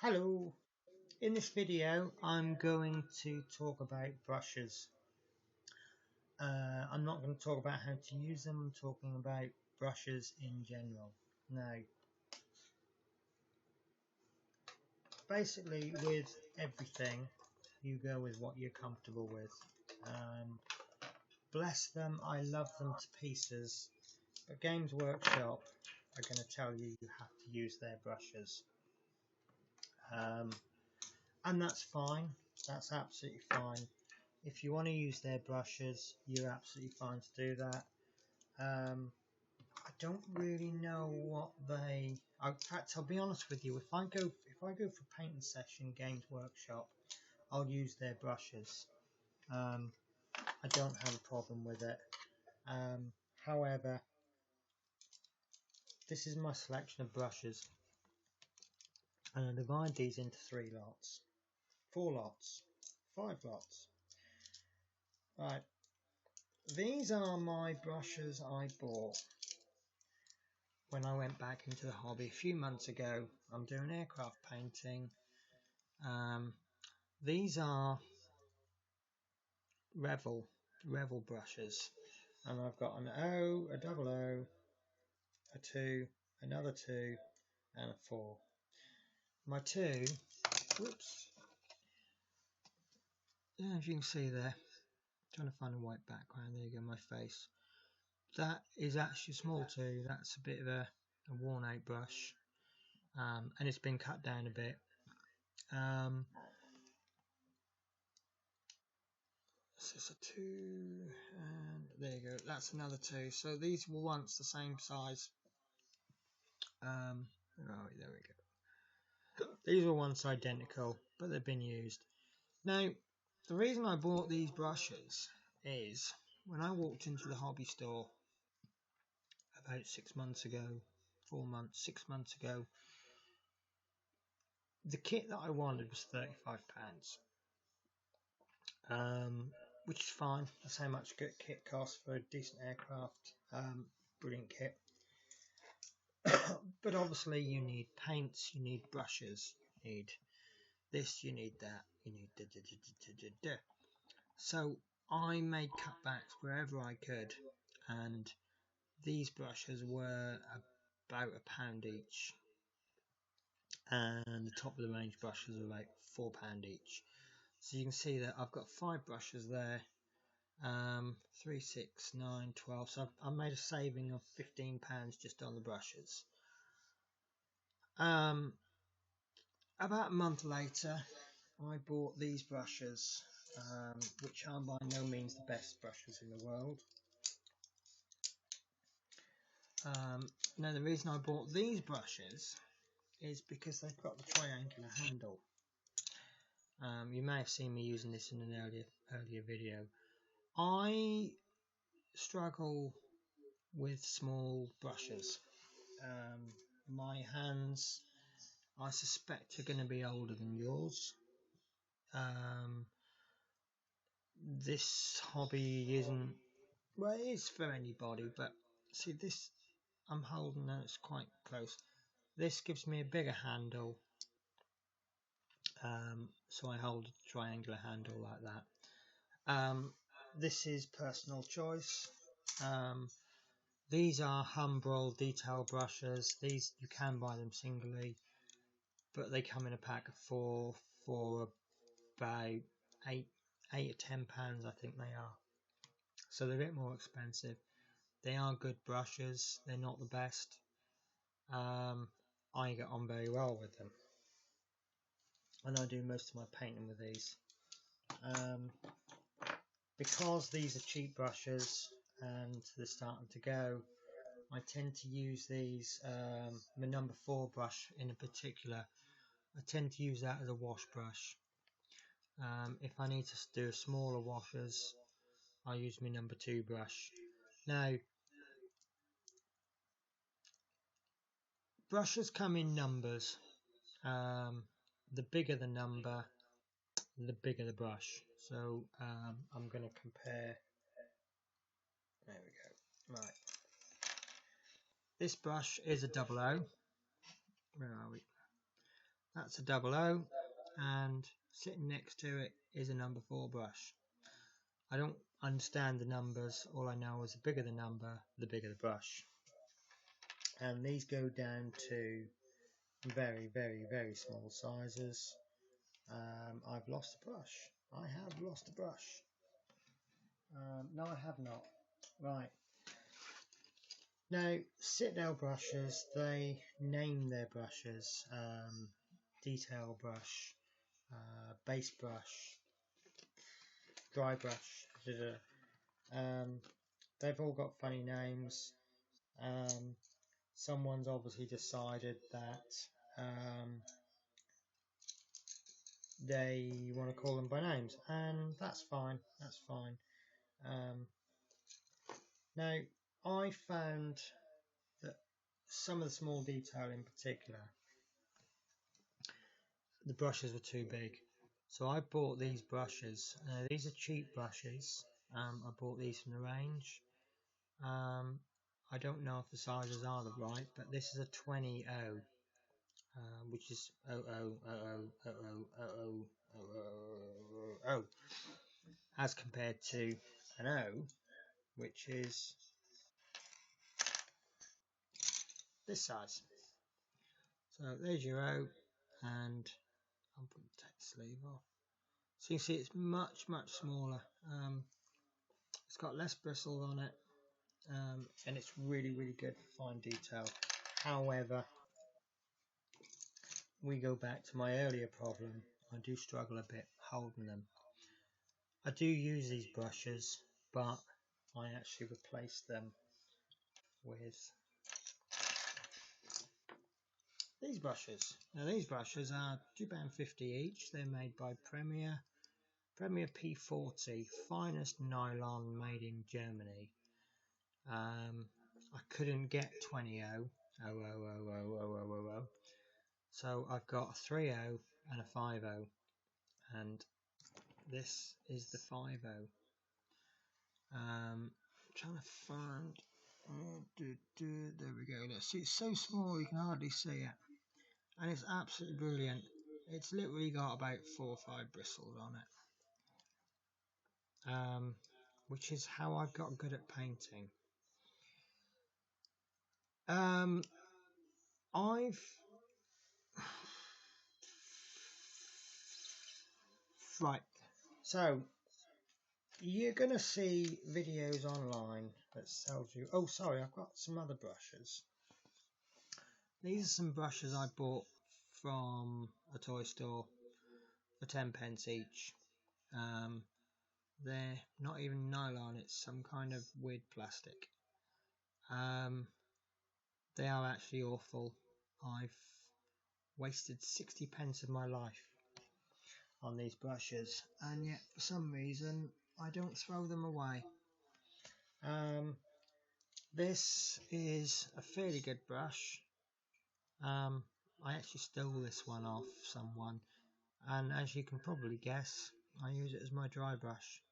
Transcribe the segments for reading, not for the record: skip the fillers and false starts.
Hello, in this video I'm going to talk about brushes. I'm not going to talk about how to use them, I'm talking about brushes in general. Now, basically with everything you go with what you're comfortable with. Bless them, I love them to pieces, but Games Workshop are going to tell you you have to use their brushes. And that's fine, that's absolutely fine. If you want to use their brushes, you're absolutely fine to do that. I don't really know what they. In fact, I'll be honest with you. If I go for painting session, Games Workshop, I'll use their brushes. I don't have a problem with it. However, this is my selection of brushes, and I divide these into 3 lots, 4 lots, 5 lots. Right. These are my brushes I bought when I went back into the hobby a few months ago. I'm doing aircraft painting. These are Revel brushes, and I've got an O, a double O, a 2, another 2, and a 4. My 2, whoops, yeah, as you can see there, trying to find a white background. There you go, my face. That is actually a small 2. That's a bit of a worn out brush, and it's been cut down a bit. This is a 2, and there you go, that's another 2. So these were once the same size. Right, there we go. These were once identical, but they've been used. Now, the reason I bought these brushes is when I walked into the hobby store about 6 months ago, 4 months, 6 months ago, the kit that I wanted was £35. Which is fine. That's how much a good kit costs for a decent aircraft. Brilliant kit. But obviously you need paints, you need brushes, you need this, you need that, you need da. So I made cutbacks wherever I could, and these brushes were about £1 each, and the top of the range brushes are like £4 each. So you can see that I've got 5 brushes there, 3, 6, 9, 12. So I made a saving of £15 just on the brushes. About a month later, I bought these brushes, which are by no means the best brushes in the world. Now the reason I bought these brushes is because they've got the triangular handle. You may have seen me using this in an earlier video. I struggle with small brushes. My hands, I suspect, are going to be older than yours. This hobby isn't, well, it is for anybody, but see this, I'm holding that, it's quite close. This gives me a bigger handle, so I hold a triangular handle like that. This is personal choice. These are Humbrol detail brushes. These, you can buy them singly, but they come in a pack of 4 for about £8 or £10, I think they are. So they're a bit more expensive. They are good brushes. They're not the best. I get on very well with them, and I do most of my painting with these. Because these are cheap brushes and they're starting to go, I tend to use these, my number 4 brush in particular, I tend to use that as a wash brush. If I need to do smaller washes, I use my number 2 brush. Now, brushes come in numbers. The bigger the number, the bigger the brush. So I'm going to compare. There we go. Right. This brush is a double O. Where are we? That's a 00, and sitting next to it is a number 4 brush. I don't understand the numbers, all I know is the bigger the number, the bigger the brush. And these go down to very, very, very small sizes. I've lost a brush. I have lost a brush. No, I have not. Right. Now, Citadel brushes, they name their brushes. Detail brush, base brush, dry brush. They've all got funny names. Someone's obviously decided that they want to call them by names, and that's fine. That's fine. Now, I found that some of the small detail in particular, the brushes were too big. So I bought these brushes. These are cheap brushes. I bought these from the range. I don't know if the sizes are the right, but this is a 20 which is 0, as compared to an O, which is this size. So there's your O, and I'll put the text sleeve off. So you can see it's much smaller. It's got less bristles on it, and it's really good for fine detail. However, we go back to my earlier problem. I do struggle a bit holding them. I do use these brushes, but I actually replace them with these brushes. Now these brushes are £2.50 each. They're made by Premier P40, finest nylon, made in Germany. I couldn't get 20 so I've got a 30 and a 50, and this is the 50. Trying to find, there we go. Let's see, it's so small you can hardly see it, and it's absolutely brilliant. It's literally got about 4 or 5 bristles on it, which is how I've got good at painting. I've right, so you're gonna see videos online that tells you. Oh, sorry, I've got some other brushes. These are some brushes I bought from a toy store for 10p each. They're not even nylon, it's some kind of weird plastic. They are actually awful. I've wasted 60p of my life on these brushes, and yet for some reason I don't throw them away. This is a fairly good brush. I actually stole this one off someone, and as you can probably guess, I use it as my dry brush.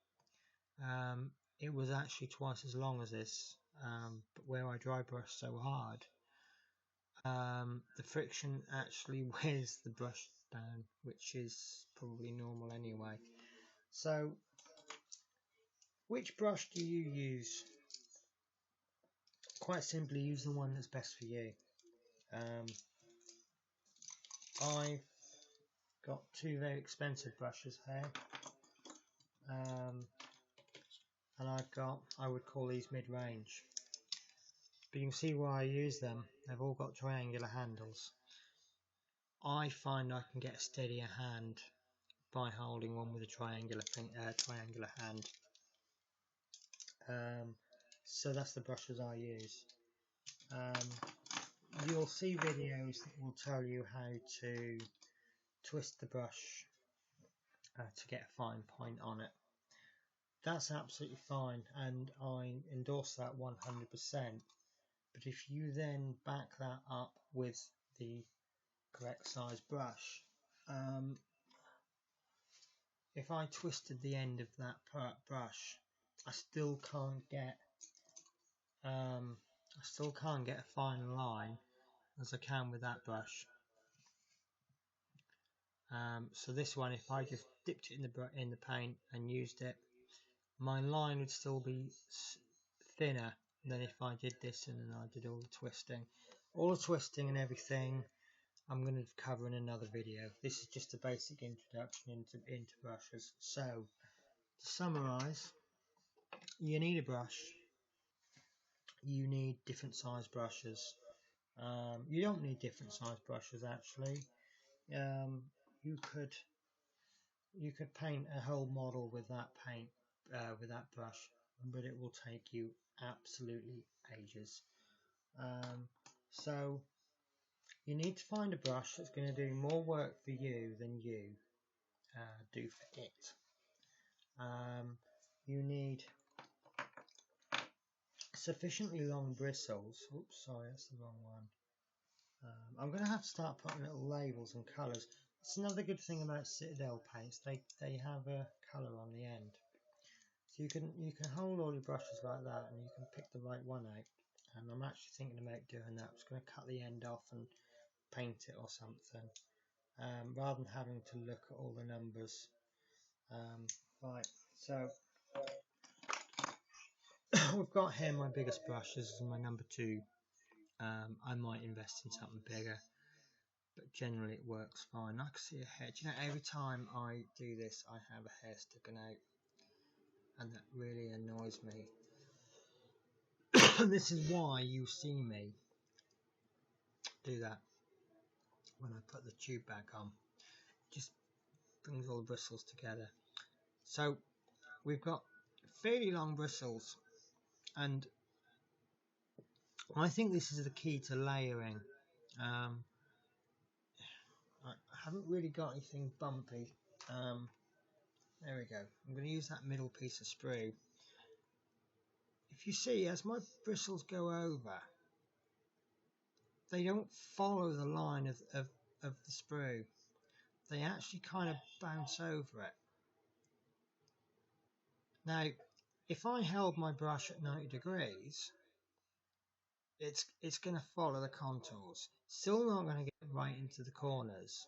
It was actually twice as long as this, but where I dry brush so hard, the friction actually wears the brush down, which is probably normal anyway. So, which brush do you use? Quite simply, use the one that's best for you. I've got 2 very expensive brushes here, and I would call these mid-range, but you can see why I use them. They've all got triangular handles. I find I can get a steadier hand by holding one with a triangular hand. So that's the brushes I use. You'll see videos that will tell you how to twist the brush to get a fine point on it. That's absolutely fine, and I endorse that 100%. But if you then back that up with the correct size brush, if I twisted the end of that brush, I still can't get a fine line as I can with that brush. So this one, if I just dipped it in the paint and used it, my line would still be thinner than if I did this and then I did all the twisting. All the twisting and everything I'm going to cover in another video. This is just a basic introduction into brushes. So, to summarise, you need a brush. You need different size brushes. You don't need different size brushes actually. You could paint a whole model with that paint, with that brush, but it will take you absolutely ages. So you need to find a brush that's going to do more work for you than you do for it. You need sufficiently long bristles. Oops, sorry, that's the wrong one. I'm going to have to start putting little labels and colours. It's another good thing about Citadel paints. They have a colour on the end, so you can hold all your brushes like that, and you can pick the right one out. And I'm actually thinking about doing that. I'm just going to cut the end off and paint it or something, rather than having to look at all the numbers. Right, so we've got here my biggest brush. This is my number 2. I might invest in something bigger, but generally it works fine. I can see a hair. Do you know, every time I do this I have a hair sticking out, and that really annoys me. This is why you see me do that when I put the tube back on. Just brings all the bristles together. So we've got fairly long bristles, and I think this is the key to layering. I haven't really got anything bumpy. There we go. I'm going to use that middle piece of sprue. If you see, as my bristles go over, they don't follow the line of the sprue. They actually kind of bounce over it. Now, if I held my brush at 90 degrees, it's going to follow the contours. Still not going to get right into the corners,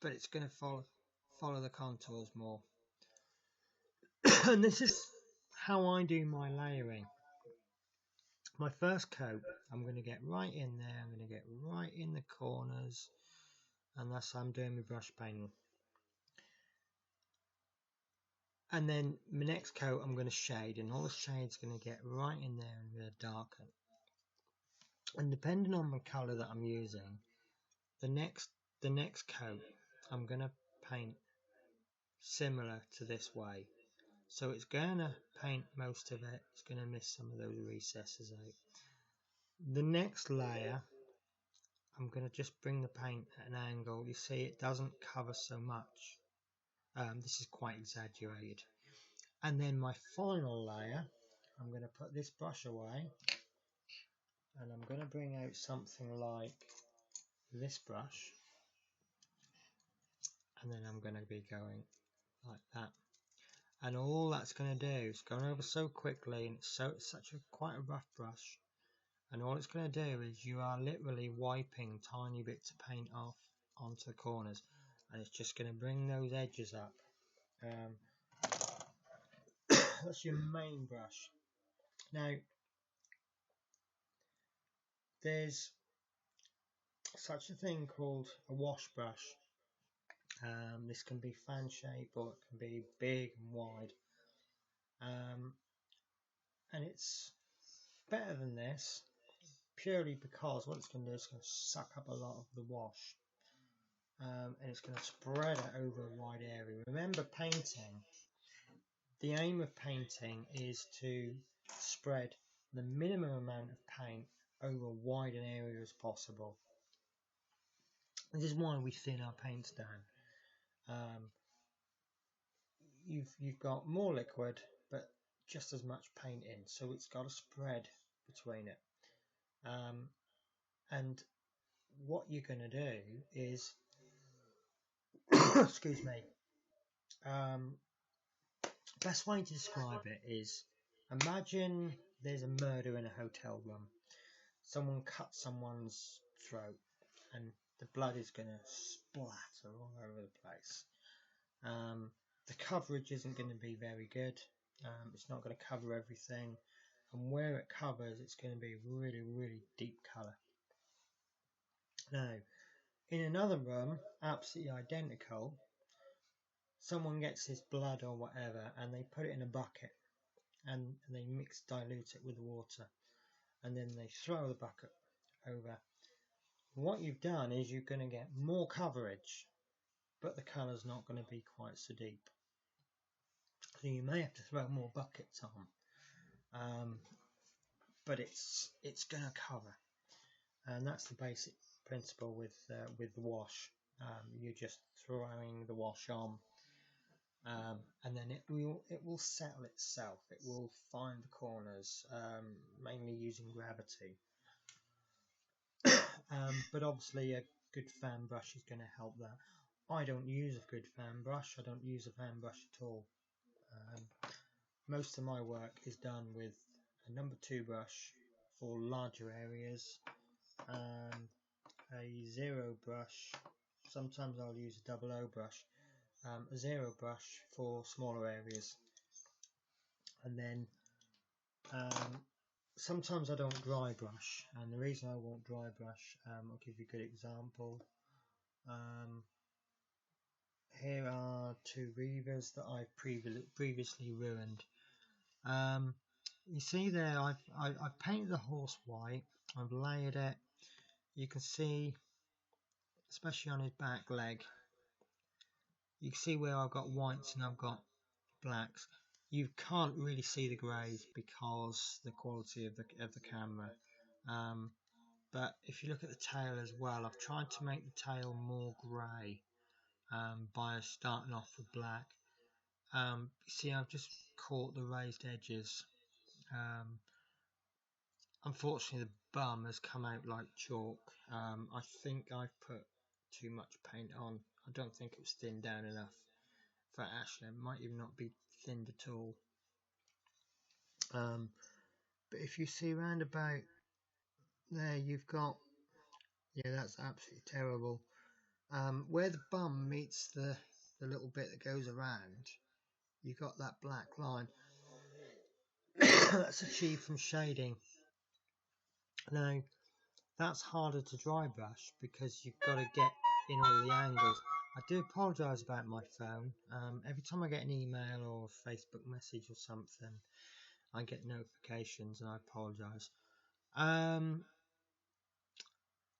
but it's going to follow the contours more. And this is how I do my layering. My first coat, I'm going to get right in there. I'm going to get right in the corners, and that's how I'm doing my brush painting. And then my next coat, I'm going to shade, and all the shade's going to get right in there and going to darken. And depending on the colour that I'm using, the next coat, I'm going to paint similar to this way. So it's going to paint most of it. It's going to miss some of those recesses out. The next layer, I'm going to just bring the paint at an angle. You see, it doesn't cover so much. This is quite exaggerated. And then my final layer, I'm going to put this brush away, and I'm going to bring out something like this brush, and then I'm going to be going like that. And all that's going to do is going over so quickly, and it's such a quite a rough brush, and all it's going to do is you are literally wiping tiny bits of paint off onto the corners, and it's just going to bring those edges up. That's your main brush. Now there's such a thing called a wash brush. This can be fan shape, or it can be big and wide, and it's better than this purely because what it's going to do is going to suck up a lot of the wash, and it's going to spread it over a wide area. Remember, painting, the aim of painting is to spread the minimum amount of paint over as wide an area as possible. This is why we thin our paints down. You've got more liquid, but just as much paint in, so it's got a spread between it. And what you're going to do is, excuse me, best way to describe it is, imagine there's a murder in a hotel room. Someone cut someone's throat, and the blood is going to splatter all over the place. The coverage isn't going to be very good. It's not going to cover everything, and where it covers, it's going to be really, really deep colour. Now, in another room, absolutely identical, someone gets this blood or whatever, and they put it in a bucket, and they dilute it with water, and then they throw the bucket over. What you've done is you're going to get more coverage, but the colour's not going to be quite so deep. So you may have to throw more buckets on, but it's going to cover, and that's the basic principle with the wash. You're just throwing the wash on, and then it will settle itself. It will find the corners, mainly using gravity. But obviously a good fan brush is going to help that. I don't use a good fan brush. I don't use a fan brush at all. Most of my work is done with a number 2 brush for larger areas, a 0 brush. Sometimes I'll use a 00 brush, a 0 brush for smaller areas, and then sometimes I don't dry brush, and the reason I won't dry brush, I'll give you a good example. Here are 2 reavers that I've previously ruined. You see there, I've painted the horse white, I've layered it. You can see, especially on his back leg, you can see where I've got whites and I've got blacks. You can't really see the greys because the quality of the camera. But if you look at the tail as well, I've tried to make the tail more grey by starting off with black. You see, I've just caught the raised edges. Unfortunately, the bum has come out like chalk. I think I've put too much paint on. I don't think it was thinned down enough. In fact, actually, it might even not be thinned at all. But if you see round about there, you've got, yeah, that's absolutely terrible. Where the bum meets the little bit that goes around, you've got that black line. That's achieved from shading. Now, that's harder to dry brush because you've got to get in all the angles. I do apologise about my phone. Every time I get an email or a Facebook message or something, I get notifications, and I apologise.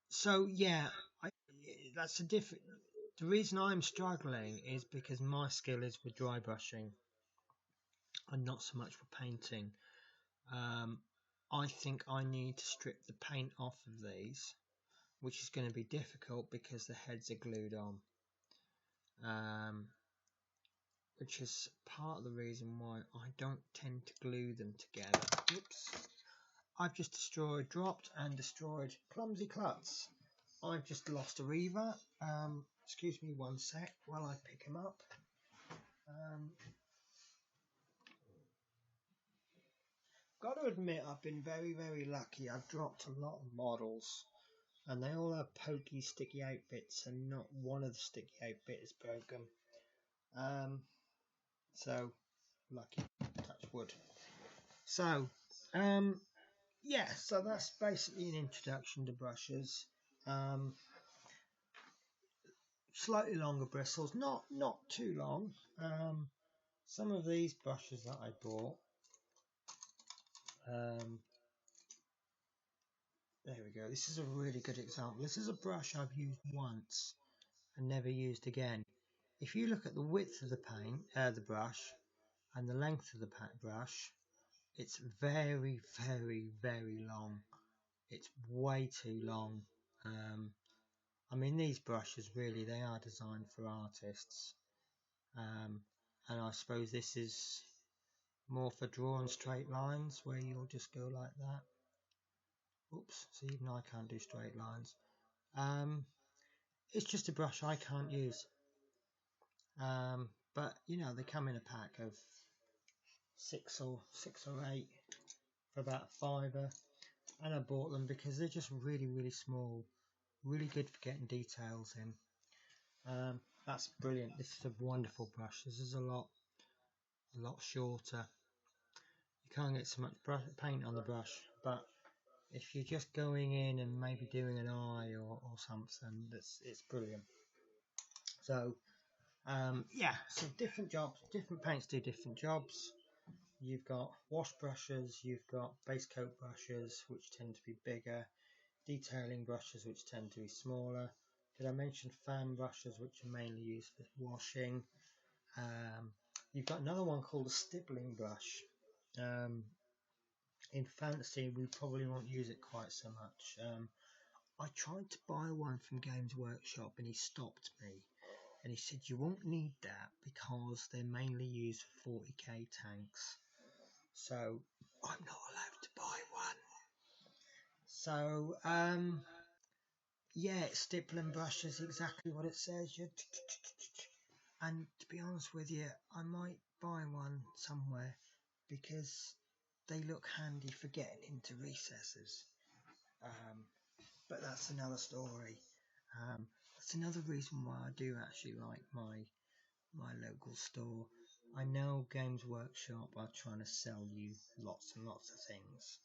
So yeah, that's a different. The reason I'm struggling is because my skill is with dry brushing and not so much for painting. I think I need to strip the paint off of these, which is going to be difficult because the heads are glued on, which is part of the reason why I don't tend to glue them together. Oops. I've just dropped and destroyed Clumsy Klutz. I've just lost a reaver. Excuse me one sec while I pick him up. Got to admit, I've been very, very lucky. I've dropped a lot of models, and they all have pokey, sticky out bits, and not one of the sticky out bit is broken. So lucky, touch wood. So, yeah, so that's basically an introduction to brushes. Slightly longer bristles, not too long. Some of these brushes that I bought, there we go. This is a really good example. This is a brush I've used once and never used again. If you look at the width of the paint, the brush, and the length of the brush, it's very, very, very long. It's way too long. I mean, these brushes really, they are designed for artists. And I suppose this is more for drawing straight lines where you'll just go like that. Oops, so even I can't do straight lines. It's just a brush I can't use. But you know, they come in a pack of six or 8 for about £5, and I bought them because they're just really, really small. really good for getting details in. That's brilliant. This is a wonderful brush. This is a lot shorter. You can't get so much paint on the brush, but if you're just going in and maybe doing an eye or something, it's brilliant. So yeah, so different jobs, different paints do different jobs. You've got wash brushes, you've got base coat brushes, which tend to be bigger, detailing brushes, which tend to be smaller. Did I mention fan brushes, which are mainly used for washing? You've got another one called a stippling brush. In fantasy, we probably won't use it quite so much. I tried to buy one from Games Workshop and he stopped me. And he said, you won't need that because they're mainly used for 40k tanks. So I'm not allowed to buy one. So yeah, stippling brush is exactly what it says. And to be honest with you, I might buy one somewhere because they look handy for getting into recesses. But that's another story. That's another reason why I do actually like my local store. I know Games Workshop are trying to sell you lots and lots of things,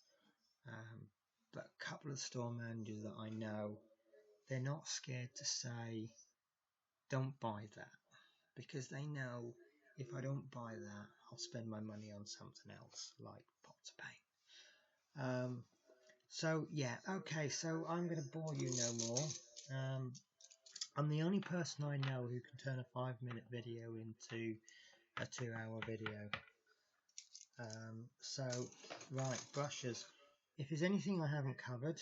but a couple of store managers that I know, they're not scared to say, don't buy that, because they know if I don't buy that, I'll spend my money on something else, like pots of paint. So yeah, okay, so I'm going to bore you no more. I'm the only person I know who can turn a 5-minute video into a 2-hour video. So, right, brushes. If there's anything I haven't covered,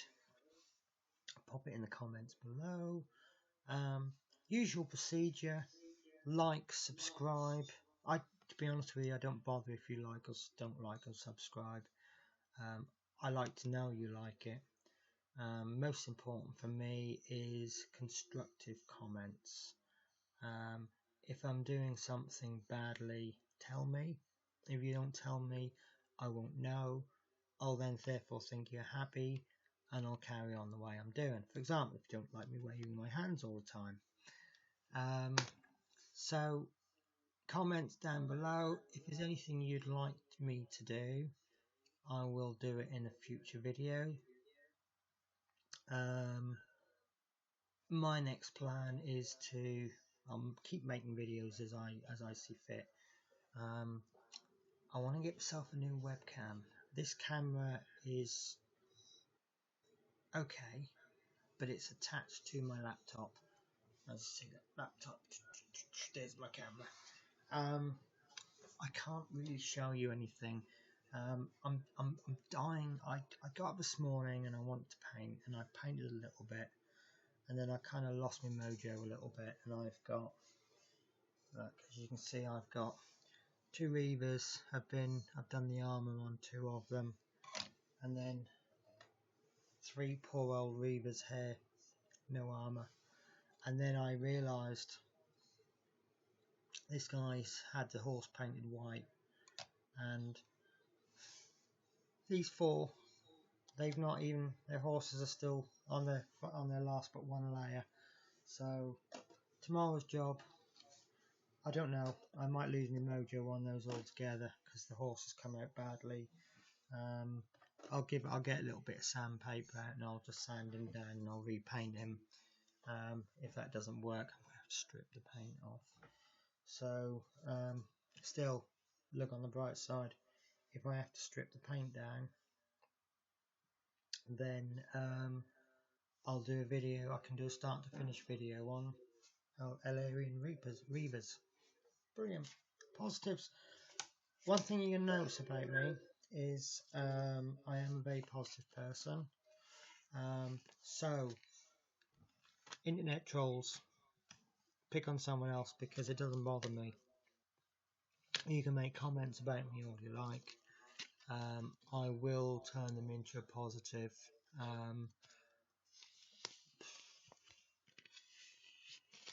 pop it in the comments below. Usual procedure, like, subscribe. To be honest with you, I don't bother if you like or don't like or subscribe. I like to know you like it. Most important for me is constructive comments. If I'm doing something badly, tell me. If you don't tell me, I won't know. I'll then therefore think you're happy and I'll carry on the way I'm doing. For example, if you don't like me waving my hands all the time. So comments down below. If there's anything you'd like me to do, I will do it in a future video. My next plan is to keep making videos as I see fit. I want to get myself a new webcam. This camera is okay, but it's attached to my laptop. As you see, that laptop, there's my camera. I can't really show you anything. I'm dying. I got up this morning and I wanted to paint, and I painted a little bit, and then I kind of lost my mojo a little bit, and I've got, look, as you can see, I've got 2 Reavers. I've done the armor on 2 of them, and then 3 poor old Reavers here, no armor. And then I realised this guy's had the horse painted white, and these 4, they've not even, their horses are still on their last but 1 layer. So tomorrow's job, I don't know, I might lose my mojo on those altogether because the horses come out badly. I'll get a little bit of sandpaper out and I'll just sand him down and I'll repaint him. If that doesn't work, I'm going to have to strip the paint off. So still, look on the bright side, if I have to strip the paint down, then I'll do a video. I can do a start to finish video on Elarian Reavers. Brilliant. Positives. One thing you can notice about me is I am a very positive person. So internet trolls, pick on someone else because it doesn't bother me. You can make comments about me all you like. I will turn them into a positive.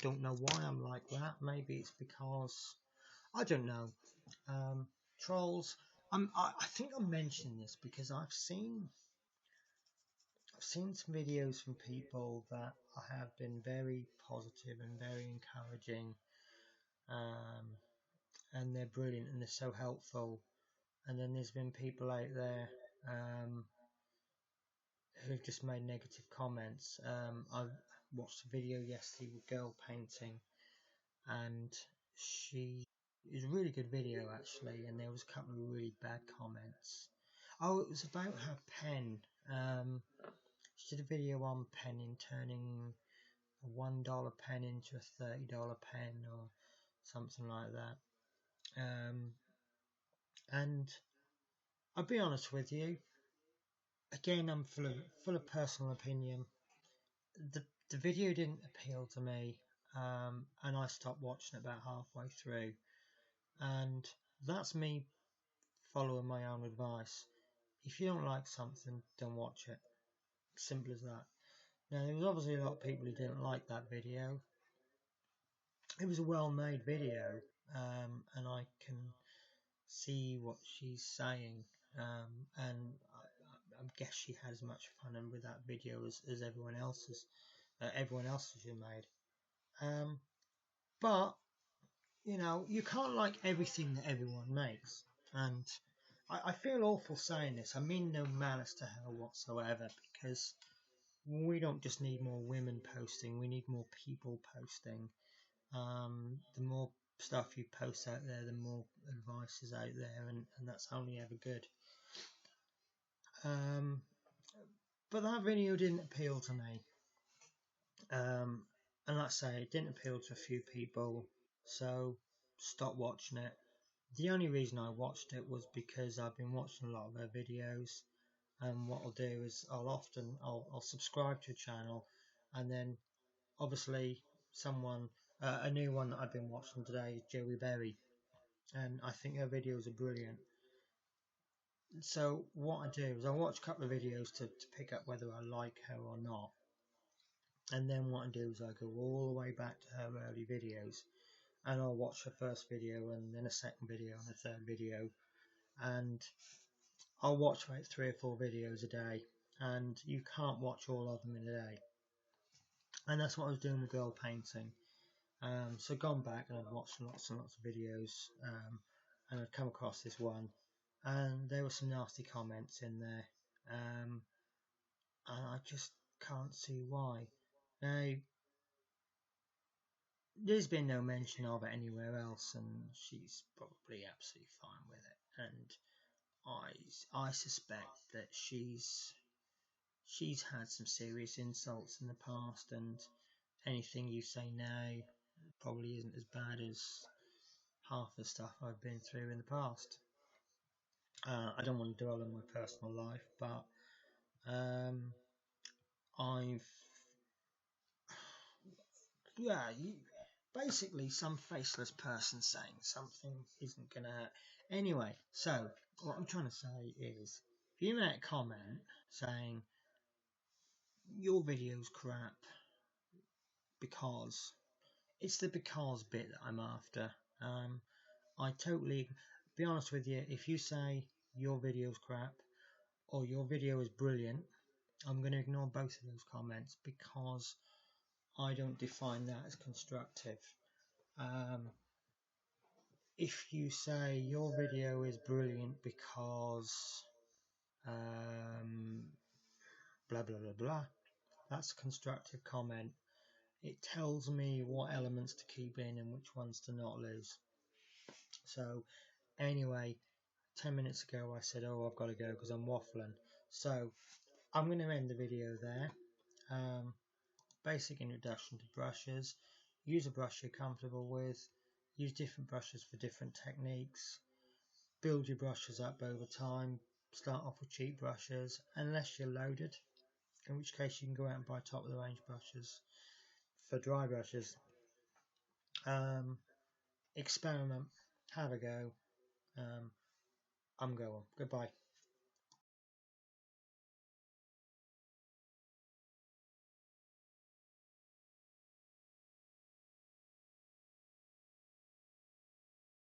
Don't know why I'm like that. Maybe it's because I don't know. Trolls. I think I mentioned this because I've seen I've seen some videos from people that have been very positive and very encouraging, um, and they're brilliant and they're so helpful. And then there's been people out there um, who've just made negative comments. I watched a video yesterday with a girl painting, and it was a really good video actually, and there was a couple of really bad comments. Oh, it was about her pen. She did a video on penning, turning a $1 pen into a $30 pen or something like that. And I'll be honest with you. Again, I'm full of personal opinion. The the video didn't appeal to me, and I stopped watching it about halfway through. And that's me following my own advice. If you don't like something, don't watch it. Simple as that. Now, there was obviously a lot of people who didn't like that video. It was a well-made video, and I can see what she's saying, and I guess she had as much fun with that video as everyone else has made. But you can't like everything that everyone makes, and I feel awful saying this. I mean no malice to her whatsoever, because we don't just need more women posting, we need more people posting. The more stuff you post out there, the more advice is out there, and that's only ever good. Um, but that video didn't appeal to me. And like I say, it didn't appeal to a few people, so stop watching it. The only reason I watched it was because I've been watching a lot of her videos, and what I'll do is I'll subscribe to a channel, and then obviously a new one that I've been watching today is Joey Berry, and I think her videos are brilliant. So what I do is I watch a couple of videos to pick up whether I like her or not, and then what I do is I go all the way back to her early videos, and I'll watch her first video and then a second video and a third video, and I'll watch about 3 or 4 videos a day, and you can't watch all of them in a day. And that's what I was doing with girl painting. So gone back and I've watched lots and lots of videos, and I've come across this one, and there were some nasty comments in there, and I just can't see why. Now, there's been no mention of it anywhere else, and she's probably absolutely fine with it. And I suspect that she's had some serious insults in the past, and anything you say now probably isn't as bad as half the stuff I've been through in the past. I don't want to dwell on my personal life, but I've yeah, basically some faceless person saying something isn't gonna hurt. Anyway, so what I'm trying to say is, if you make a comment saying your video's crap because it's the because bit that I'm after. I totally, be honest with you, if you say your video's crap or your video is brilliant, I'm going to ignore both of those comments because I don't define that as constructive. If you say your video is brilliant because blah blah blah blah, that's a constructive comment. It tells me what elements to keep in and which ones to not lose. So anyway, 10 minutes ago I said, oh, I've got to go because I'm waffling. So I'm going to end the video there. Basic introduction to brushes. Use a brush you're comfortable with. Use different brushes for different techniques. Build your brushes up over time. Start off with cheap brushes unless you're loaded, in which case you can go out and buy top of the range brushes for dry brushes. Experiment, have a go. I'm going. Goodbye.